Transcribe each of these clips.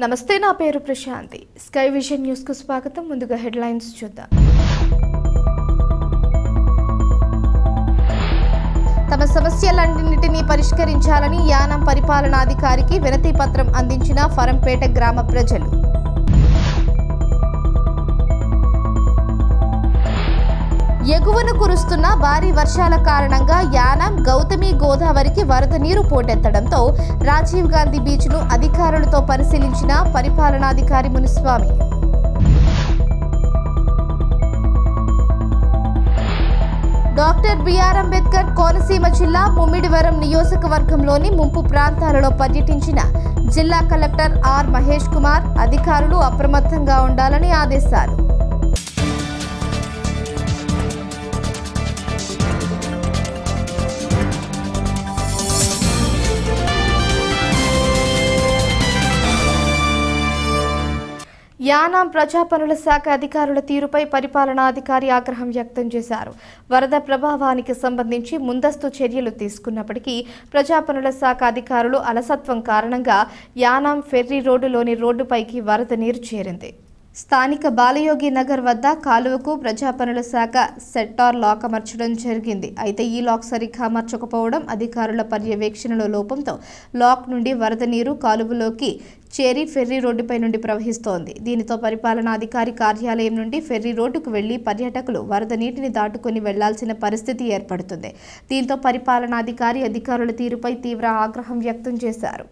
నమస్తే, నా పేరు ప్రశాంతి. స్కై విజన్ న్యూస్ కు స్వాగతం. ముందుగా హెడ్లైన్స్ చూద్దాం. తమ సమస్యలన్నింటినీ పరిష్కరించాలని యానం పరిపాలనాధికారికి వినతి పత్రం అందించిన ఫరంపేట గ్రామ ప్రజలు. ఎగువన కురుస్తున్న భారీ వర్షాల కారణంగా యానం గౌతమి గోదావరికి వరద నీరు పోటెత్తడంతో రాజీవ్ గాంధీ బీచ్ను అధికారులతో పరిశీలించిన పరిపాలనాధికారి మునిస్వామి. డాక్టర్ బిఆర్ అంబేద్కర్ కోనసీమ జిల్లా ముమ్మిడివరం నియోజకవర్గంలోని ముంపు ప్రాంతాలలో పర్యటించిన జిల్లా కలెక్టర్ ఆర్ మహేష్ కుమార్. అధికారులు అప్రమత్తంగా ఉండాలని ఆదేశాలు. యానాం ప్రజాపనుల శాఖ అధికారుల తీరుపై పరిపాలనాధికారి ఆగ్రహం వ్యక్తం చేశారు. వరద ప్రభావానికి సంబంధించి ముందస్తు చర్యలు తీసుకున్నప్పటికీ ప్రజాపనుల శాఖ అధికారులు అలసత్వం కారణంగా యానాం ఫెర్రీ రోడ్డులోని రోడ్డుపైకి వరద నీరు చేరింది. స్థానిక బాలయోగి నగర్ వద్ద కాలువకు ప్రజాపనుల శాఖ సెట్టార్ లాక్ అమర్చడం జరిగింది. అయితే ఈ లాక్ సరిగ్గా అమర్చకపోవడం, అధికారుల పర్యవేక్షణలో లోపంతో లాక్ నుండి వరద నీరు కాలువలోకి చేరి ఫెర్రీ రోడ్డుపై నుండి ప్రవహిస్తోంది. దీనితో పరిపాలనాధికారి కార్యాలయం నుండి ఫెర్రీ రోడ్డుకు వెళ్లి పర్యాటకులు వరద నీటిని దాటుకుని వెళ్లాల్సిన పరిస్థితి ఏర్పడుతుంది. దీంతో పరిపాలనాధికారి అధికారుల తీరుపై తీవ్ర ఆగ్రహం వ్యక్తం చేశారు.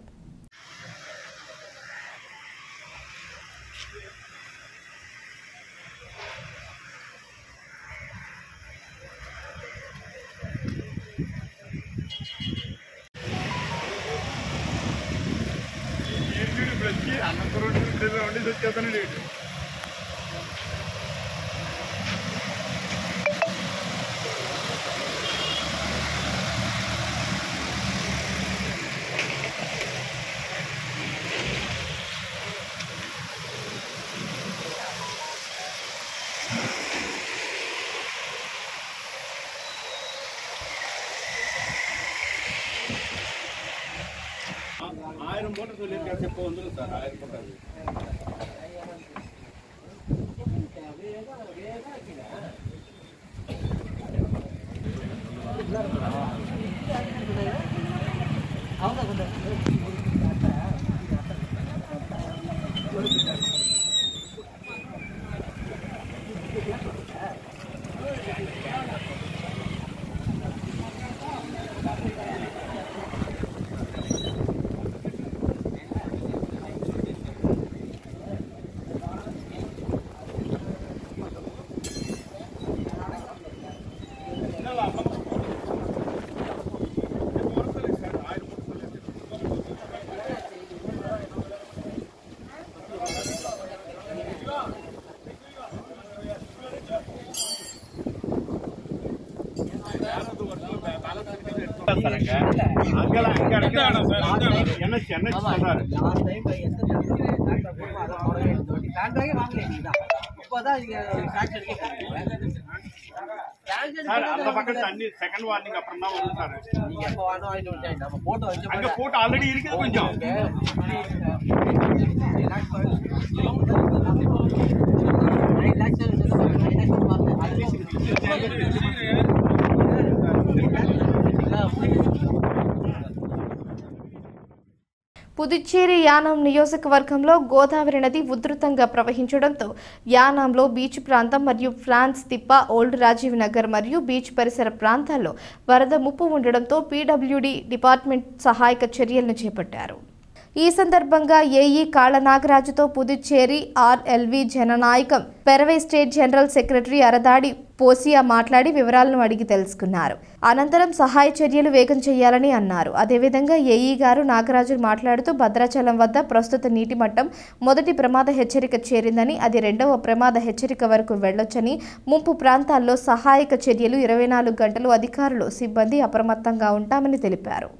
आयरन मोटर तो लेकर చెప్పు అందులో sir iron motor second warning అప్పుడు ఫోటో ఆల్రెడీ ఇరికి కొంచెం పుదుచ్చేరి యానం నియోజకవర్గంలో గోదావరి నది ఉధృతంగా ప్రవహించడంతో యానాంలో బీచ్ ప్రాంతం మరియు ఫ్రాన్స్ తిప్ప, ఓల్డ్ రాజీవ్ నగర్ మరియు బీచ్ పరిసర ప్రాంతాల్లో వరద ముప్పు ఉండడంతో పీడబ్ల్యూడీ డిపార్ట్మెంట్ సహాయక చర్యలను చేపట్టారు. ఈ సందర్భంగా ఏఈ కాళ నాగరాజుతో Puducherry RLV Jananayagam Peravai state general secretary అరదాడి పోసియా మాట్లాడి వివరాలను అడిగి తెలుసుకున్నారు. అనంతరం సహాయ చర్యలు వేగం చేయాలని అన్నారు. అదేవిధంగా ఏఈ గారు నాగరాజు మాట్లాడుతూ భద్రాచలం వద్ద ప్రస్తుత నీటి మట్టం మొదటి ప్రమాద హెచ్చరిక చేరిందని, అది రెండవ ప్రమాద హెచ్చరిక వరకు వెళ్లొచ్చని, ముంపు ప్రాంతాల్లో సహాయక చర్యలు 24 గంటలు అధికారులు సిబ్బంది అప్రమత్తంగా ఉంటామని తెలిపారు.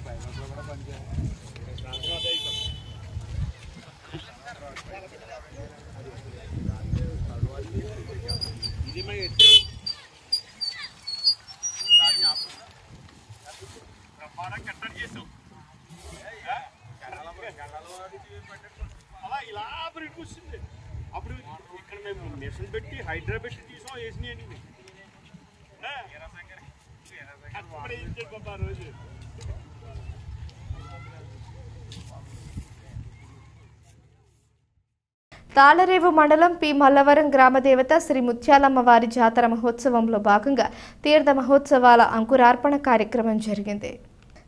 పైన కూడా అలా ఇలా బ్రిడ్జ్ వస్తుంది. అప్పుడు ఇక్కడ మేము మిషన్ పెట్టి హైదరాబాద్ తీసాం వేసినాయి అని రోజు. తాళరేవు మండలం పి మల్లవరం గ్రామదేవత శ్రీ ముత్యాలమ్మ వారి జాతర మహోత్సవంలో భాగంగా తీర్థ మహోత్సవాల అంకురార్పణ కార్యక్రమం జరిగింది.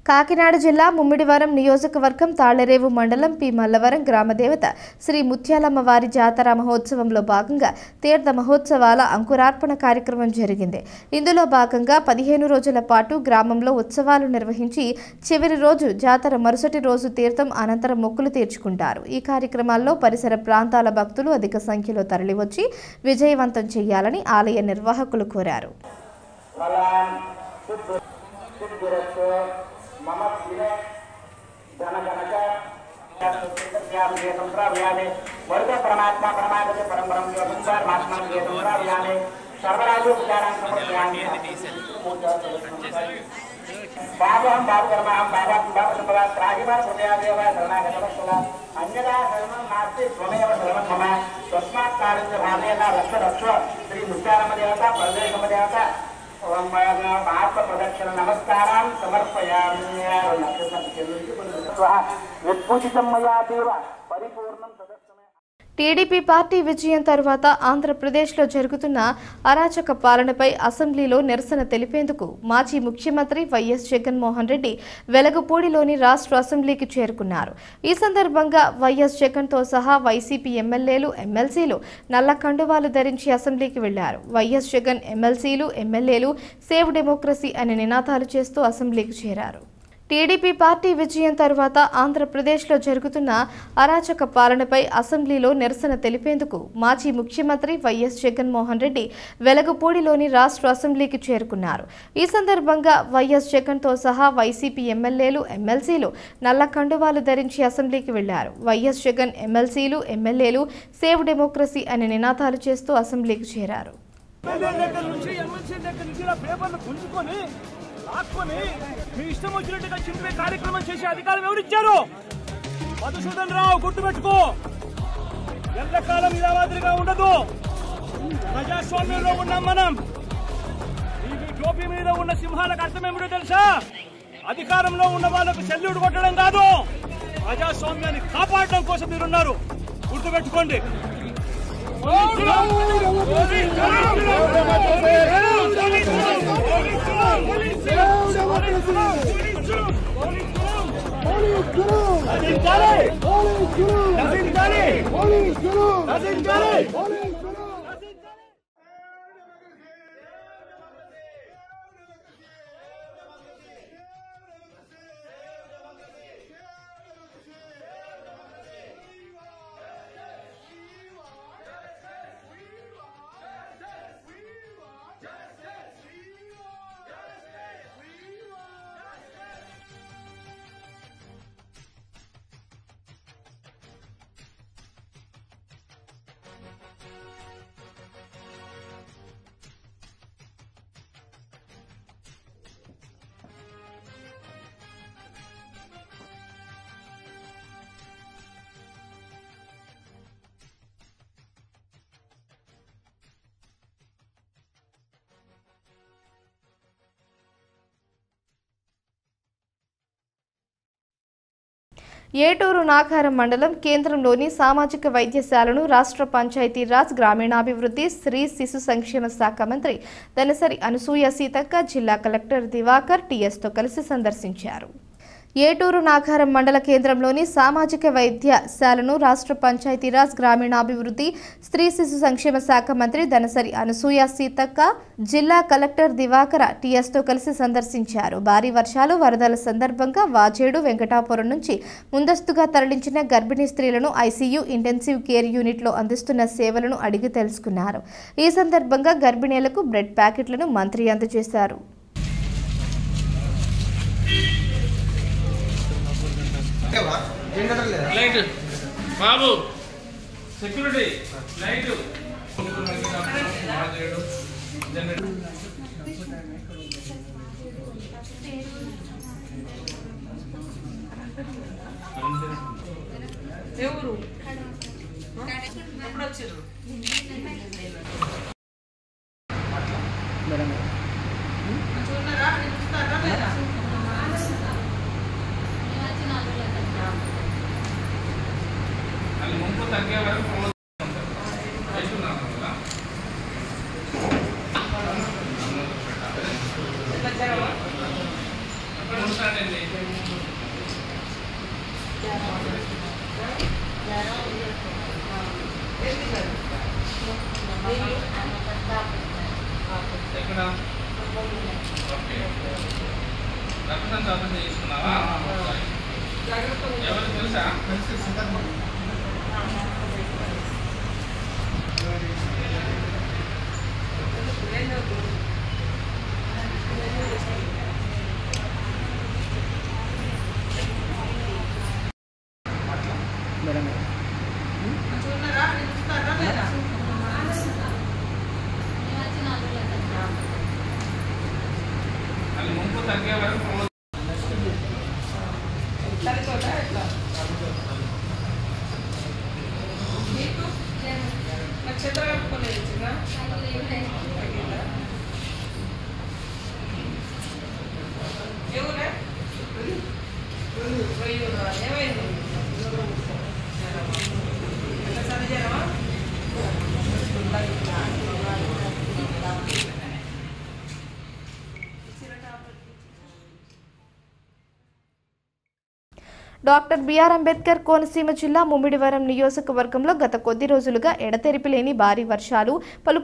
కాకినాడ జిల్లా ముమ్మిడివరం నియోజకవర్గం తాళరేవు మండలం పి మల్లవరం గ్రామదేవత శ్రీ ముత్యాలమ్మ వారి జాతర మహోత్సవంలో భాగంగా తీర్థ మహోత్సవాల అంకురార్పణ కార్యక్రమం జరిగింది. ఇందులో భాగంగా 15 రోజుల పాటు గ్రామంలో ఉత్సవాలు నిర్వహించి చివరి రోజు జాతర మరుసటి రోజు తీర్థం అనంతరం మొక్కులు తీర్చుకుంటారు. ఈ కార్యక్రమాల్లో పరిసర ప్రాంతాల భక్తులు అధిక సంఖ్యలో తరలివచ్చి విజయవంతం చేయాలని ఆలయ నిర్వాహకులు కోరారు. मम दिने धनकनक संप्राव्याने वर्ग परमात्मा परमागते परमरम संसार मात्मन संप्राव्याने सर्वराजोपचारान् समर्पयामि. बाबहं बाबकर्महं बाबसंपदा त्राहिमा हृदयादेव शरणागतवत्सला अन्यदा शरणं नास्ति त्वमेव शरणं मम तस्मात् कार्यस्य भावेन रक्ष रक्ष श्री मुत्यालम्मदेवता परदेशमदेवता प्रदक्षिण नमस्कारान् समर्पयामि. यत्पूजितं मया देव परिपूर्णं तदक्षमे. టీడీపీ పార్టీ విజయం తర్వాత ఆంధ్రప్రదేశ్లో జరుగుతున్న అరాచక పాలనపై అసెంబ్లీలో నిరసన తెలిపేందుకు మాజీ ముఖ్యమంత్రి వైఎస్ జగన్మోహన్ రెడ్డి వెలగపూడిలోని రాష్ట్ర అసెంబ్లీకి చేరుకున్నారు. ఈ సందర్భంగా వైఎస్ జగన్తో సహా వైసీపీ ఎమ్మెల్యేలు, ఎమ్మెల్సీలు నల్ల కండువాలు ధరించి అసెంబ్లీకి వెళ్లారు. వైఎస్ జగన్ ఎమ్మెల్సీలు, ఎమ్మెల్యేలు సేవ్ డెమోక్రసీ అనే నినాదాలు చేస్తూ అసెంబ్లీకి చేరారు. టీడీపీ పార్టీ విజయం తర్వాత ఆంధ్రప్రదేశ్లో జరుగుతున్న అరాచక పాలనపై అసెంబ్లీలో నిరసన తెలిపేందుకు మాజీ ముఖ్యమంత్రి వైఎస్ జగన్మోహన్ రెడ్డి వెలగపూడిలోని రాష్ట్ర అసెంబ్లీకి చేరుకున్నారు. ఈ సందర్భంగా వైఎస్ జగన్తో సహా వైసీపీ ఎమ్మెల్యేలు, ఎమ్మెల్సీలు నల్ల కండువాలు ధరించి అసెంబ్లీకి వెళ్లారు. వైఎస్ జగన్ ఎమ్మెల్సీలు, ఎమ్మెల్యేలు సేవ్ డెమోక్రసీ అనే నినాదాలు చేస్తూ అసెంబ్లీకి చేరారు. మీ ఇష్టం వచ్చినట్టుగా చింపే కార్యక్రమం చేసే అధికారం ఎవరిచ్చారు? మధుసూదన్ రావు, గుర్తుపెట్టుకో, ఎల్లకాలం ఇలా మాదిరిగా ఉండదు. ప్రజాస్వామ్యంలో ఉన్నాం మనం. ఈ టోపీ మీద ఉన్న సింహాలకు అర్థం ఏమిటో తెలుసా? అధికారంలో ఉన్న వాళ్ళకు సెల్యూట్ కొట్టడం కాదు, ప్రజాస్వామ్యాన్ని కాపాడడం కోసం మీరున్నారు. గుర్తుపెట్టుకోండి. ఏటూరు నాగారం మండలం కేంద్రంలోని సామాజిక వైద్యశాలను రాష్ట్ర పంచాయతీరాజ్ గ్రామీణాభివృద్ధి స్త్రీ శిశు సంక్షేమ శాఖ మంత్రి దనసరి అనసూయ సీతక్క జిల్లా కలెక్టర్ దివాకర్ టీఎస్తో కలిసి సందర్శించారు. ఏటూరు నాగారం మండల కేంద్రంలోని సామాజిక వైద్యశాలను రాష్ట్ర పంచాయతీరాజ్ గ్రామీణాభివృద్ధి స్త్రీ శిశు సంక్షేమ శాఖ మంత్రి దనసరి అనసూయ సీతక్క జిల్లా కలెక్టర్ దివాకర టీఎస్తో కలిసి సందర్శించారు. భారీ వర్షాలు, వరదల సందర్భంగా వాజేడు, వెంకటాపురం నుంచి ముందస్తుగా తరలించిన గర్భిణీ స్త్రీలను ఐసీయూ, ఇంటెన్సివ్ కేర్ యూనిట్లో అందిస్తున్న సేవలను అడిగి తెలుసుకున్నారు. ఈ సందర్భంగా గర్భిణీలకు బ్రెడ్ ప్యాకెట్లను మంత్రి అందజేశారు. లైట్ బాబు సెక్యూరిటీ లైట్ ఎవరు ఎప్పుడు వచ్చారు ముందు తగ్గే వరకు ఎక్కడ ఓకే రక్తం దాపం చేసుకున్నావా ఎవరు తెలుసా అది ముందు తగ్గే వరకు నక్షత్రం కట్టుకోలేదు చిన్న ఎవరే ఏమైంది సరిచేయమా డాక్టర్ బిఆర్ అంబేద్కర్ కోనసీమ జిల్లా ముమ్మిడివరం నియోజకవర్గంలో గత కొద్ది రోజులుగా ఎడతెరిపి లేని భారీ వర్షాలు పలు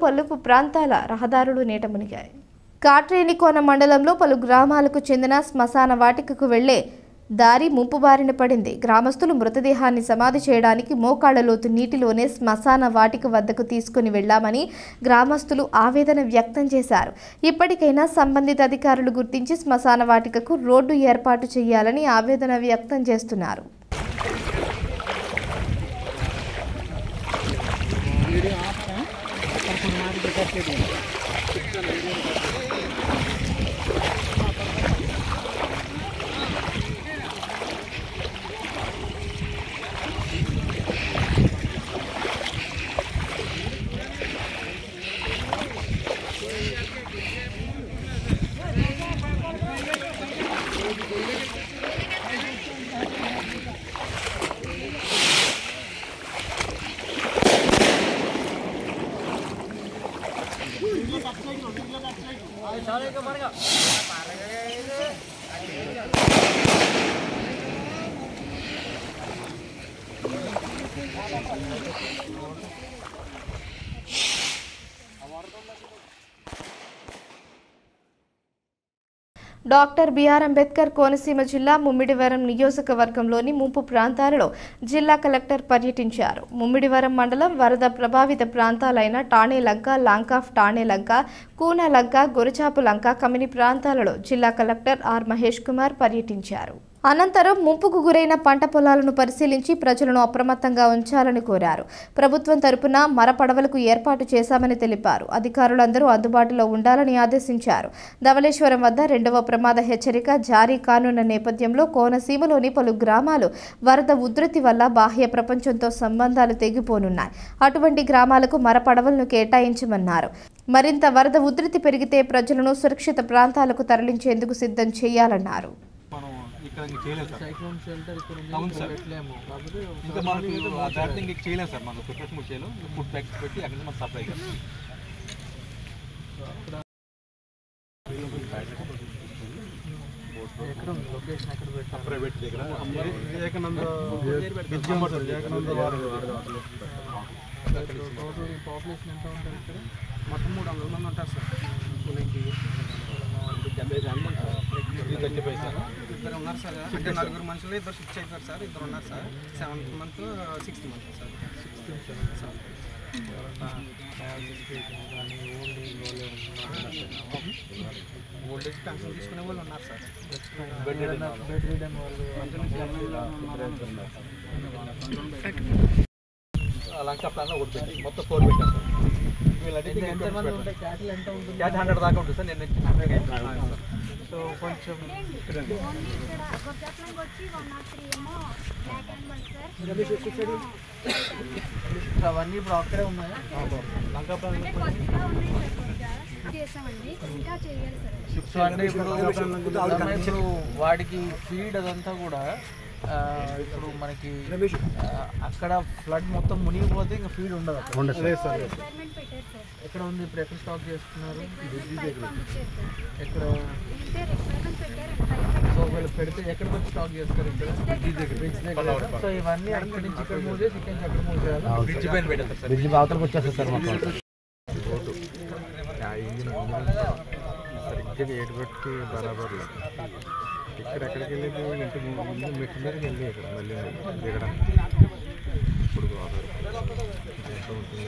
ప్రాంతాల రహదారులు నీట మునిగాయి. కాట్రేనికోన మండలంలో పలు గ్రామాలకు చెందిన శ్మశాన వాటికకు వెళ్లే దారి ముంపు బారిన పడింది. గ్రామస్తులు మృతదేహాన్ని సమాధి చేయడానికి మోకాళ్ల లోతు నీటిలోనే శ్మశాన వాటిక వద్దకు తీసుకుని వెళ్లామని గ్రామస్తులు ఆవేదన వ్యక్తం చేశారు. ఇప్పటికైనా సంబంధిత అధికారులు గుర్తించి శ్మశాన వాటికకు రోడ్డు ఏర్పాటు చేయాలని ఆవేదన వ్యక్తం చేస్తున్నారు. డాక్టర్ బిఆర్ అంబేద్కర్ కోనసీమ జిల్లా ముమ్మిడివరం నియోజకవర్గంలోని ముంపు ప్రాంతాలలో జిల్లా కలెక్టర్ పర్యటించారు. ముమ్మిడివరం మండలం వరద ప్రభావిత ప్రాంతాలైన టాణేలంక, లాంకాఫ్ టాణేలంక, కూనలంక, గొరచాపు లంక, కమిని ప్రాంతాలలో జిల్లా కలెక్టర్ ఆర్ మహేష్ కుమార్ పర్యటించారు. అనంతరం ముంపుకు గురైన పంట పొలాలను పరిశీలించి ప్రజలను అప్రమత్తంగా ఉంచాలని కోరారు. ప్రభుత్వం తరపున మరపడవలకు ఏర్పాటు చేశామని తెలిపారు. అధికారులందరూ అందుబాటులో ఉండాలని ఆదేశించారు. ధవళేశ్వరం వద్ద 2వ ప్రమాద హెచ్చరిక జారీ కానున్న నేపథ్యంలో కోనసీమలోని పలు గ్రామాలు వరద ఉధృతి వల్ల బాహ్య ప్రపంచంతో సంబంధాలు తెగిపోనున్నాయి. అటువంటి గ్రామాలకు మరపడవలను కేటాయించమన్నారు. మరింత వరద ఉధృతి పెరిగితే ప్రజలను సురక్షిత ప్రాంతాలకు తరలించేందుకు సిద్ధం చేయాలన్నారు. సైక్లోన్ షెల్టర్ ఇక్కడ అవును సార్ ఇంకా మనకి దాటింగ్ చేయలేము సార్. మనం ప్రిపరేషన్ చేయాలి, ఫుడ్ ప్యాకెట్స్ పెట్టి అక్కడ మనం సప్లై చేస్తాం. ఎక్కడ ఉంది లొకేషన్? ఎక్కడ పెట్టారు? ప్రైవేట్ దగ్గర ఏకనంద పాపులేషన్ ఎంత ఉంటారు ఇక్కడ? మొత్తం 300 మంది ఉంటారు సార్. ఇద్దరు ఉన్నారు సార్. అంటే 4 మనుషులు, 2 షిఫ్ట్ అయిపోయారు సార్. 2 ఉన్నారు sir. 7th month 6th month sir. 6th sir old age pension తీసుకునే వాళ్ళు ఉన్నారు సార్. లంకా ప్లాన్ ఒకటి పెట్టి మొత్తం 4 పెట్టాం సార్. క్యాట్ 100 దాకా ఉంటుంది సార్. నేను సో కొంచెం అవన్నీ ఇప్పుడు అక్కడే ఉన్నాయా? లంకా ప్లాన్ సో అంటే ఇప్పుడు వాడికి ఫీడ్ అదంతా కూడా ఇప్పుడు మనకి అక్కడ ఫ్లడ్ మొత్తం మునిగిపోతే ఇంకా ఫీడ్ ఉండదు. ఎక్కడ ఉంది ఇప్పుడు? ఎక్కడ స్టాక్ చేస్తున్నారు? ఎక్కడ? సో వీళ్ళు పెడితే ఎక్కడ వచ్చి స్టాక్ చేస్తారు? ఇక్కడ బ్రిడ్జ్ దగ్గర. సో ఇవన్నీ అక్కడి నుంచి ఇక్కడ మూవ్ చేసి ఇక్కడ నుంచి అక్కడ మూవ్ చేయాలి. బ్రిడ్జ్ పైన పెట్టారు సార్. బ్రిడ్జ్ అవతలకు వచ్చేస్తారు సార్. మొత్తం సరిగ్గా ఏడుగొట్టి బరాబర్ లేదు. ఇక్కడెక్కడికి వెళ్ళేది ఇంటి ముందు మెట్ల మీదకి వెళ్ళి ఇక్కడ మళ్ళీ దిగడం ఇప్పుడు ఎంత ఉంటుంది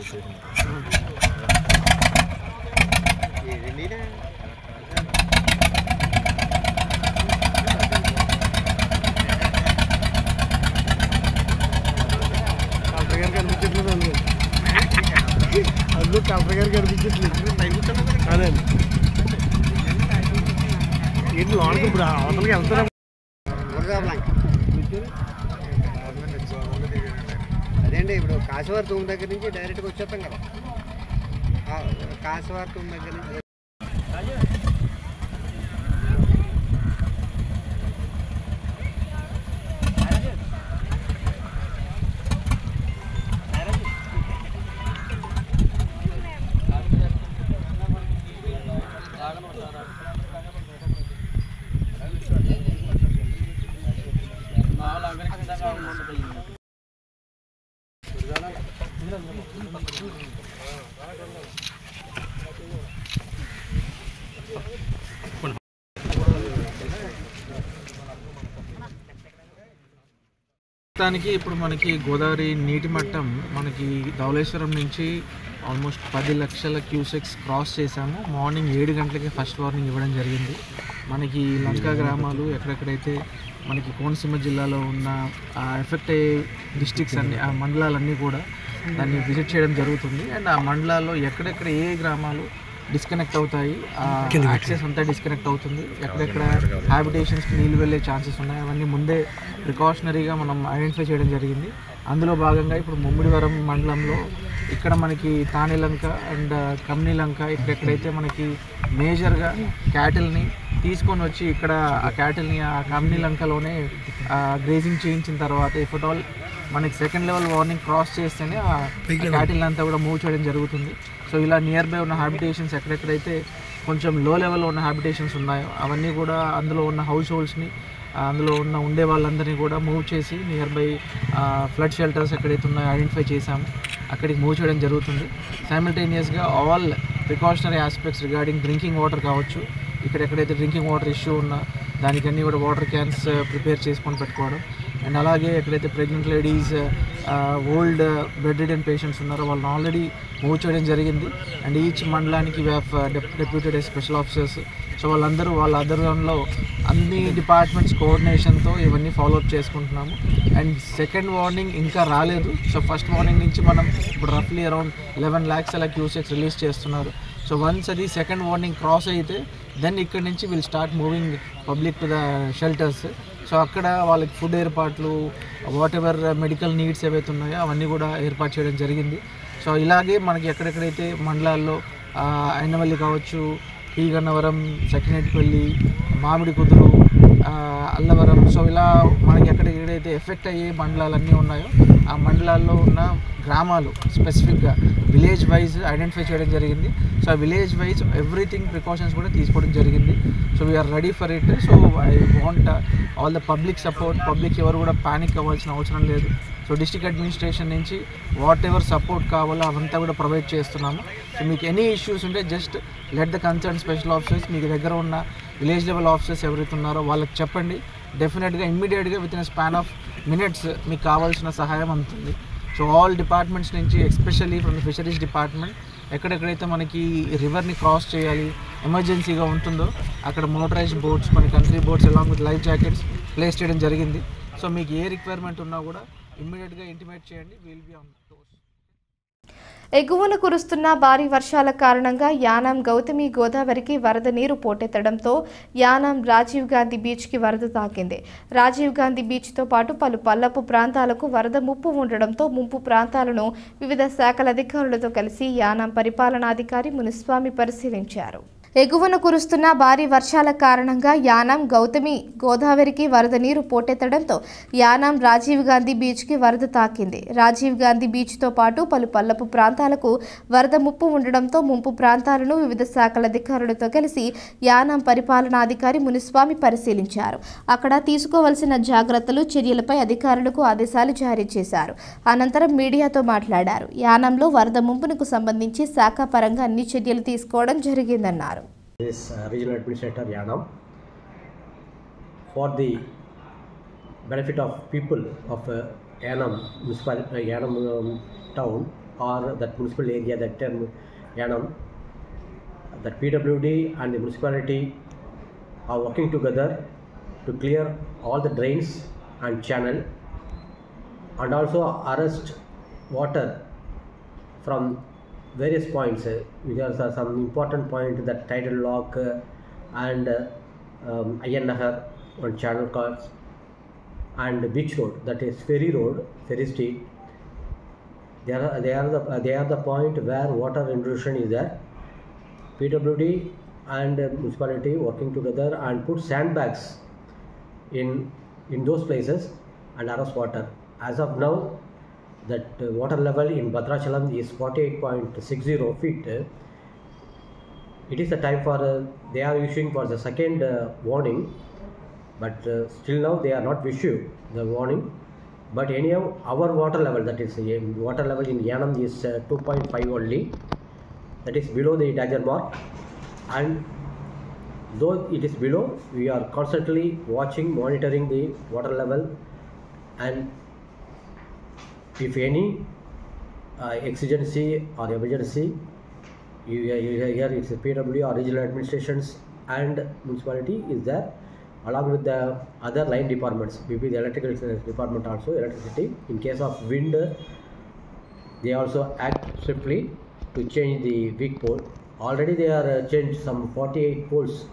కలెక్టర్ గారు కనిపించట్లేదు. అందులో కలెక్టర్ గారు కనిపించట్లేదు. అదే ఏంటి లోనకి ఇప్పుడు అవతలకి వెళ్తారా? అదేండి ఇప్పుడు కాశీవారి తూము దగ్గర నుంచి డైరెక్ట్గా వచ్చేస్తాం కదా. కాశీవారి తూము దగ్గర నుంచి మొత్తానికి ఇప్పుడు మనకి గోదావరి నీటి మట్టం మనకి ధవళేశ్వరం నుంచి ఆల్మోస్ట్ 10 లక్షల క్యూసెక్స్ క్రాస్ చేశాము. మార్నింగ్ 7 గంటలకి ఫస్ట్ వార్నింగ్ ఇవ్వడం జరిగింది. మనకి లంకా గ్రామాలు ఎక్కడెక్కడైతే మనకి కోనసీమ జిల్లాలో ఉన్న ఎఫెక్ట్ అయ్యే డిస్ట్రిక్ట్స్ అన్ని ఆ మండలాలన్నీ కూడా దాన్ని విజిట్ చేయడం జరుగుతుంది. అండ్ ఆ మండలాల్లో ఎక్కడెక్కడ ఏ గ్రామాలు డిస్కనెక్ట్ అవుతాయి, యాక్సెస్ అంతా డిస్కనెక్ట్ అవుతుంది, ఎక్కడెక్కడ హ్యాబిటేషన్స్కి నీళ్ళు వెళ్ళే ఛాన్సెస్ ఉన్నాయి, అవన్నీ ముందే ప్రికాషనరీగా మనం ఐడెంటిఫై చేయడం జరిగింది. అందులో భాగంగా ఇప్పుడు ముమ్మిడివరం మండలంలో ఇక్కడ మనకి తానేలంక అండ్ కమ్నీలంక ఇక్కడెక్కడైతే మనకి మేజర్గా క్యాటిల్ని తీసుకొని వచ్చి ఇక్కడ ఆ క్యాటిల్ని ఆ కమ్నీలంకలోనే గ్రేజింగ్ చేయించిన తర్వాత ఇఫ్ అట్ ఆల్ మనకి సెకండ్ లెవెల్ వార్నింగ్ క్రాస్ చేస్తేనే ఆ క్యాటిల్ అంతా కూడా మూవ్ చేయడం జరుగుతుంది. సో ఇలా నియర్ బై ఉన్న హ్యాబిటేషన్స్ ఎక్కడెక్కడైతే కొంచెం లో లెవెల్లో ఉన్న హ్యాబిటేషన్స్ ఉన్నాయో అవన్నీ కూడా అందులో ఉన్న హౌస్ హోల్డ్స్ని అందులో ఉండే వాళ్ళందరినీ కూడా మూవ్ చేసి నియర్ బై ఫ్లడ్ షెల్టర్స్ ఎక్కడైతే ఉన్నాయో ఐడెంటిఫై చేశాము, అక్కడికి మూవ్ చేయడం జరుగుతుంది. సైమల్టేనియస్గా all precautionary aspects regarding drinking water కావచ్చు, ఇక్కడ ఎక్కడైతే డ్రింకింగ్ వాటర్ ఇష్యూ ఉన్నా దానికన్నీ కూడా వాటర్ క్యాన్స్ ప్రిపేర్ చేసుకొని పెట్టుకోవడం. అండ్ అలాగే ఎక్కడైతే pregnant ladies old bed ridden patients ఉన్నారో వాళ్ళని ఆల్రెడీ మూవ్ చేయడం జరిగింది. అండ్ ఈచ్ మండలానికి we have deputed special officers. So వాళ్ళందరూ వాళ్ళ ఆధ్వర్యంలో అన్ని డిపార్ట్మెంట్స్ కోఆర్డినేషన్తో ఇవన్నీ ఫాలోఅప్ చేసుకుంటున్నాము. అండ్ సెకండ్ వార్నింగ్ ఇంకా రాలేదు. సో ఫస్ట్ వార్నింగ్ నుంచి మనం ఇప్పుడు రఫ్లీ అరౌండ్ 11 lakhs అలా క్యూసెక్స్ రిలీజ్ చేస్తున్నారు. సో వన్స్ అది సెకండ్ వార్నింగ్ క్రాస్ అయితే దెన్ ఇక్కడ నుంచి will start moving public to the shelters. So అక్కడ వాళ్ళకి ఫుడ్ ఏర్పాట్లు, వాట్ ఎవర్ మెడికల్ నీడ్స్ ఏవైతే ఉన్నాయో అవన్నీ కూడా ఏర్పాటు చేయడం జరిగింది. సో ఇలాగే మనకి ఎక్కడెక్కడైతే మండలాల్లో అయినవల్లి కావచ్చు, పి గన్నవరం, సకినేటిపల్లి, మామిడి కుదురు, అల్లవరం, సో ఇలా మనకి ఎక్కడెక్కడైతే ఎఫెక్ట్ అయ్యే మండలాలన్నీ ఉన్నాయో ఆ మండలాల్లో ఉన్న గ్రామాలు స్పెసిఫిక్గా విలేజ్ వైజ్ ఐడెంటిఫై చేయడం జరిగింది. సో ఆ విలేజ్ వైజ్ ఎవ్రీథింగ్ ప్రికాషన్స్ కూడా తీసుకోవడం జరిగింది. So we are ready for it. So I want all the public support. Public ఎవరు కూడా ప్యానిక్ అవ్వాల్సిన అవసరం లేదు. సో డిస్ట్రిక్ట్ అడ్మినిస్ట్రేషన్ నుంచి వాట్ ఎవర్ సపోర్ట్ కావాలో అవంతా కూడా ప్రొవైడ్ చేస్తున్నాము. సో మీకు ఎనీ ఇష్యూస్ ఉంటే just let the concern special officers, మీకు దగ్గర ఉన్న విలేజ్ లెవెల్ ఆఫీసర్స్ ఎవరైతే ఉన్నారో వాళ్ళకి చెప్పండి. డెఫినెట్గా ఇమ్మీడియట్గా with in span of minutes మీకు కావాల్సిన సహాయం అందుతుంది. సో ఆల్ డిపార్ట్మెంట్స్ నుంచి especially from the fisheries department ఎక్కడెక్కడైతే మనకి రివర్ని క్రాస్ చేయాలి ఎమర్జెన్సీగా ఉంటుందో అక్కడ మోటరైజ్డ్ బోట్స్ మన country boats along with life jackets place చేయడం జరిగింది. సో మీకు ఏ రిక్వైర్మెంట్ ఉన్నా కూడా ఇమ్మీడియట్గా ఇంటిమేట్ చేయండి. Will be on toes. ఎగువన కురుస్తున్న భారీ వర్షాల కారణంగా యానాం గౌతమి గోదావరికి వరద నీరు పోటెత్తడంతో యానాం రాజీవ్ గాంధీ బీచ్కి వరద తాకింది. రాజీవ్ గాంధీ బీచ్తో పాటు పలు పల్లపు ప్రాంతాలకు వరద ముప్పు ఉండడంతో ముంపు ప్రాంతాలను వివిధ శాఖల అధికారులతో కలిసి యానాం పరిపాలనాధికారి మునిస్వామి పరిశీలించారు. ఎగువన కురుస్తున్న భారీ వర్షాల కారణంగా యానాం గౌతమి గోదావరికి వరద నీరు పోటెత్తడంతో యానాం రాజీవ్ గాంధీ బీచ్కి వరద తాకింది. రాజీవ్ గాంధీ బీచ్తో పాటు పలు పల్లపు ప్రాంతాలకు వరద ముప్పు ఉండడంతో ముంపు ప్రాంతాలను వివిధ శాఖల అధికారులతో కలిసి యానాం పరిపాలనాధికారి మునిస్వామి పరిశీలించారు. అక్కడ తీసుకోవాల్సిన జాగ్రత్తలు చర్యలపై అధికారులకు ఆదేశాలు జారీ చేశారు. అనంతరం మీడియాతో మాట్లాడారు. యానాంలో వరద ముంపునకు సంబంధించి శాఖాపరంగా అన్ని చర్యలు తీసుకోవడం జరిగిందన్నారు. This regional administrator Yanam, for the benefit of people of Yanam municipal Yanam town or that municipal area, that term Yanam, that PWD and the municipality are working together to clear all the drains and channel and also arrest water from various points. Because some important point, that tidal lock and Ayan Nahar on channel cars and beach road, that is ferry road, ferry street. They are the point where water intrusion is there. PWD and municipality working together and put sandbags in those places and arrest water. As of now, that water level in Bhadrachalam is 48.60 feet. It is the time for they are issuing for the second warning, but still now they are not issued the warning. But anyhow, our water level, that is water level in Yanam is 2.5 only, that is below the danger mark. And though it is below, we are constantly watching, monitoring the water level, and if any exigency or emergency, here it's PW or regional administrations and municipality is there, along with the other line departments, maybe the electrical department also, electricity. In case of wind, they also act swiftly to change the weak pole. Already they are changed some 48 poles,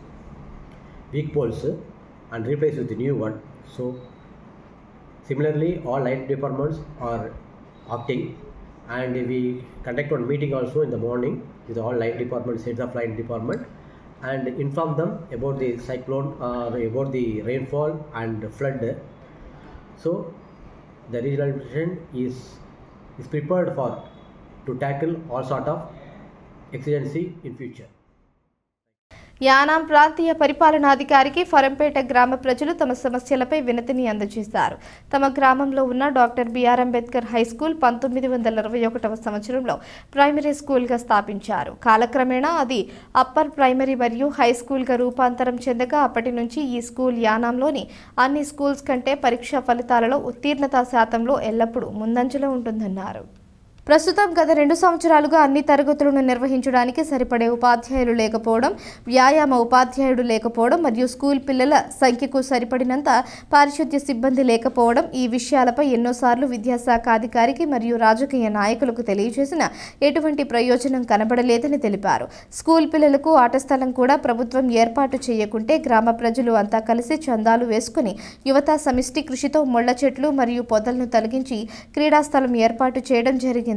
weak poles, and replaced with the new one. So similarly, all line departments are acting, and we conduct one meeting also in the morning with all line departments, heads of line department, and inform them about the cyclone or about the rainfall and flood. So the regional administration is prepared to tackle all sort of exigency in future. Yanam ప్రాంతీయ పరిపాలనాధికారికి ఫరంపేట గ్రామ ప్రజలు తమ సమస్యలపై వినతిని అందజేశారు. తమ గ్రామంలో ఉన్న doctor BR Ambedkar high school 1921వ సంవత్సరంలో ప్రైమరీ స్కూల్గా స్థాపించారు. కాలక్రమేణా అది అప్పర్ ప్రైమరీ మరియు హై స్కూల్గా రూపాంతరం చెందగా అప్పటి నుంచి ఈ స్కూల్ యానాంలోని అన్ని స్కూల్స్ కంటే పరీక్షా ఫలితాలలో ఉత్తీర్ణతా శాతంలో ఎల్లప్పుడూ ముందంజలో ఉంటుందన్నారు. ప్రస్తుతం గత 2 సంవత్సరాలుగా అన్ని తరగతులను నిర్వహించడానికి సరిపడే ఉపాధ్యాయులు లేకపోవడం, వ్యాయామ ఉపాధ్యాయుడు లేకపోవడం మరియు స్కూల్ పిల్లల సంఖ్యకు సరిపడినంత పారిశుద్ధ్య సిబ్బంది లేకపోవడం ఈ విషయాలపై ఎన్నోసార్లు విద్యాశాఖ అధికారికి మరియు రాజకీయ నాయకులకు తెలియజేసిన ఎటువంటి ప్రయోజనం కనబడలేదని తెలిపారు. స్కూల్ పిల్లలకు ఆట స్థలం కూడా ప్రభుత్వం ఏర్పాటు చేయకుంటే గ్రామ ప్రజలు అంతా కలిసి చందాలు వేసుకుని యువత సమిష్టి కృషితో ముళ్ల చెట్లు మరియు పొదలను తొలగించి క్రీడా స్థలం ఏర్పాటు చేయడం జరిగింది.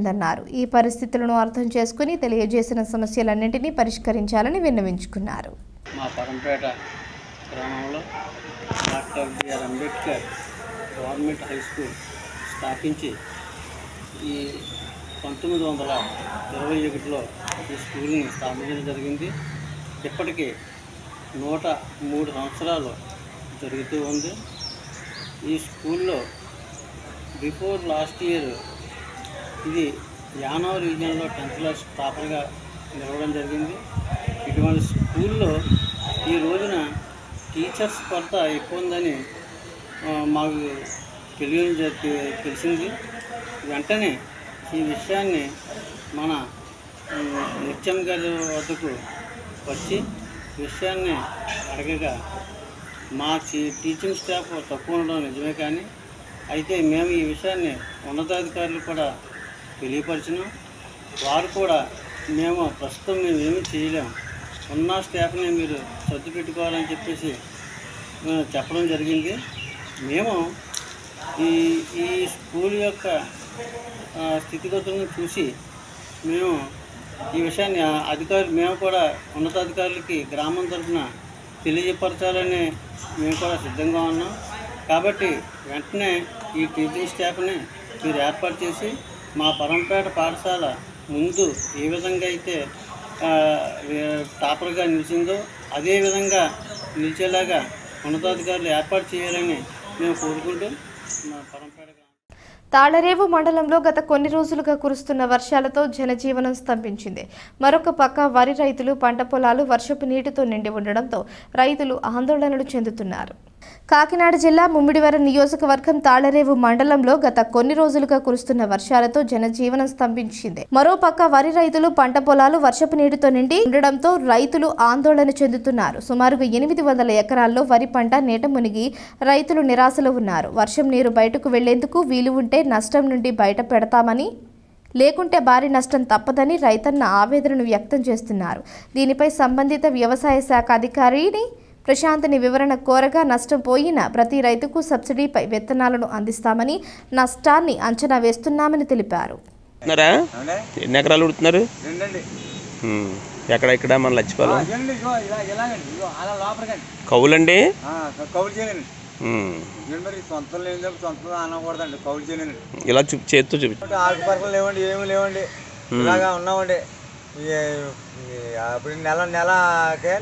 ఈ పరిస్థితులను అర్థం చేసుకుని తెలియజేసిన సమస్యలన్నింటినీ పరిష్కరించాలని విన్నవించుకున్నారు. మా పరంపేట గ్రామంలో doctor BR Ambedkar government high school స్థాపించి ఈ 1921లో ఈ స్కూల్ని స్థాపించడం జరిగింది. ఇప్పటికీ 103 సంవత్సరాలు జరుగుతూ ఉంది. ఈ స్కూల్లో బిఫోర్ లాస్ట్ ఇయర్ ఇది యానాం రీజియన్లో 10th క్లాస్ టాపర్గా నిలవడం జరిగింది. ఇటువంటి స్కూల్లో ఈ రోజున టీచర్స్ కొరత ఎక్కువ ఉందని మాకు తెలిసింది. వెంటనే ఈ విషయాన్ని మన నిత్యం గారి వద్దకు వచ్చి విషయాన్ని అడగగా మా టీచింగ్ స్టాఫ్ తక్కువ ఉండడం నిజమే, కానీ అయితే మేము ఈ విషయాన్ని ఉన్నతాధికారులు కూడా తెలియపరిచినాం. వారు కూడా మేము ప్రస్తుతం మేము ఏమీ చేయలేము, ఉన్న స్టాఫ్ని మీరు సర్దు పెట్టుకోవాలని చెప్పేసి చెప్పడం జరిగింది. మేము ఈ స్కూల్ యొక్క స్థితిగతులను చూసి మేము ఈ విషయాన్ని మేము కూడా ఉన్నతాధికారులకి గ్రామం తరఫున తెలియపరచాలని మేము కూడా సిద్ధంగా ఉన్నాం. కాబట్టి వెంటనే ఈ టీచింగ్ స్టాఫ్ని మీరు ఏర్పాటు చేసి మా పరంపేట పాఠశాల ముందు ఏ విధంగా అయితే టాపర్గా నిలిచిందో అదే విధంగా నిలిచేలాగా ఉన్నతాధికారులు ఏర్పాటు చేయాలని మేము కోరుకుంటూ మా పరంపేట తాళరేవు మండలంలో గత కొన్ని రోజులుగా కురుస్తున్న వర్షాలతో జనజీవనం స్తంభించింది. మరొక పక్క వరి రైతులు పంట పొలాలు వర్షపు నీటితో నిండి ఉండడంతో రైతులు ఆందోళనలు చెందుతున్నారు. కాకినాడ జిల్లా ముమ్మిడివరం నియోజకవర్గం తాళరేవు మండలంలో గత కొన్ని రోజులుగా కురుస్తున్న వర్షాలతో జనజీవనం స్తంభించింది. మరోపక్క వరి రైతులు పంట పొలాలు వర్షపు నీటితో నిండి ఉండడంతో రైతులు ఆందోళన చెందుతున్నారు. సుమారుగా 800 ఎకరాల్లో వరి పంట నీట మునిగి రైతులు నిరాశలో ఉన్నారు. వర్షం నీరు బయటకు వెళ్లేందుకు వీలు ఉంటే నష్టం నుండి బయట పెడతామని, లేకుంటే భారీ నష్టం తప్పదని రైతన్న ఆవేదనను వ్యక్తం చేస్తున్నారు. దీనిపై సంబంధిత వ్యవసాయ శాఖ అధికారిని ప్రశాంత్ని వివరణ కోరగా నష్టం పోయిన ప్రతి రైతుకు సబ్సిడీపై విత్తనాలను అందిస్తామని, నష్టాన్ని అంచనా వేస్తున్నామని తెలిపారు. ఎన్ని ఎకరాలు ఉడుతున్నారు? ఎక్కడ ఇక్కడ మన లచ్చిపాలెం కౌలండి? ఇలా చేత్తో చూపించండి. ఆకుపరకలు లేవండి, ఏమి లేవండి, ఇలాగా ఉన్నామండి. అప్పుడు నెలకే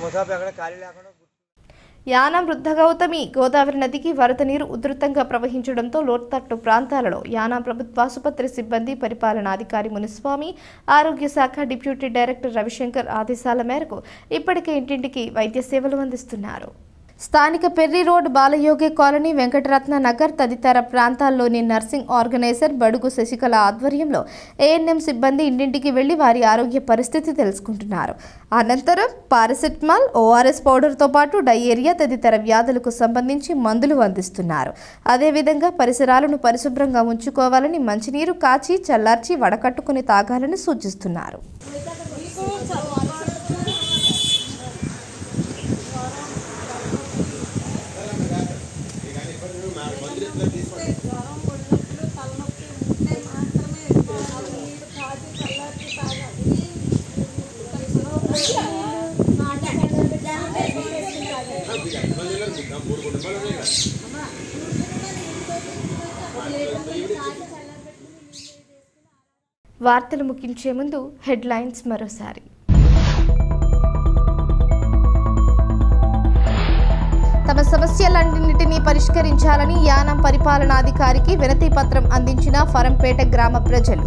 ముసాఫ్ ఎక్కడ ఖాళీ లేకుండా. యానం వృద్ధగౌతమి గోదావరి నదికి వరద నీరు ఉధృతంగా ప్రవహించడంతో లోతట్టు ప్రాంతాలలో యానం ప్రభుత్వ ఆసుపత్రి సిబ్బంది, పరిపాలనాధికారి మునిస్వామి, ఆరోగ్య శాఖ డిప్యూటీ డైరెక్టర్ రవిశంకర్ ఆదేశాల మేరకు ఇప్పటికే ఇంటింటికి వైద్య సేవలు అందిస్తున్నారు. స్థానిక Perry road, Balayogi colony, Venkataratna Nagar తదితర ప్రాంతాల్లోని నర్సింగ్ ఆర్గనైజర్ బడుగు శశికళ ఆధ్వర్యంలో ఏఎన్ఎం సిబ్బంది ఇంటింటికి వెళ్లి వారి ఆరోగ్య పరిస్థితి తెలుసుకుంటున్నారు. అనంతరం పారాసెటమాల్, ఓఆర్ఎస్ పౌడర్తో పాటు డయేరియా తదితర వ్యాధులకు సంబంధించి మందులు అందిస్తున్నారు. అదేవిధంగా పరిసరాలను పరిశుభ్రంగా ఉంచుకోవాలని, మంచినీరు కాచి చల్లార్చి వడకట్టుకుని తాగాలని సూచిస్తున్నారు. వార్తలు ముగించే ముందు హెడ్లైన్స్ మరోసారి. తమ సమస్యలన్నింటినీ పరిష్కరించాలని యానం పరిపాలనాధికారికి వినతి పత్రం అందించిన ఫరంపేట గ్రామ ప్రజలు.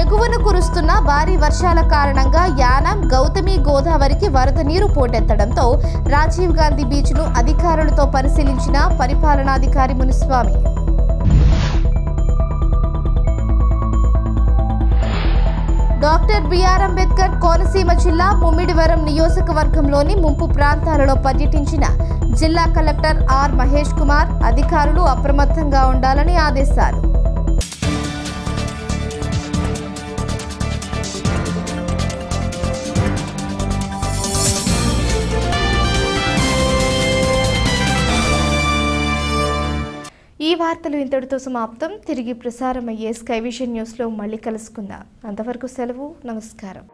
ఎగువన కురుస్తున్న భారీ వర్షాల కారణంగా యానం, గౌతమి గోదావరికి వరద నీరు పోటెత్తడంతో రాజీవ్ గాంధీ బీచ్ను అధికారులతో పరిశీలించిన పరిపాలనాధికారి మునిస్వామి. డాక్టర్ బిఆర్ అంబేద్కర్ కోనసీమ జిల్లా ముమ్మిడివరం నియోజకవర్గంలోని ముంపు ప్రాంతాలలో పర్యటించిన జిల్లా కలెక్టర్ ఆర్ మహేష్ కుమార్. అధికారులు అప్రమత్తంగా ఉండాలని ఆదేశాలు. ఈ వార్తలు ఇంతటితో సమాప్తం. తిరిగి ప్రసారమయ్యే స్కై విజన్ న్యూస్లో మళ్ళీ కలుసుకుందాం. అంతవరకు సెలవు. నమస్కారం.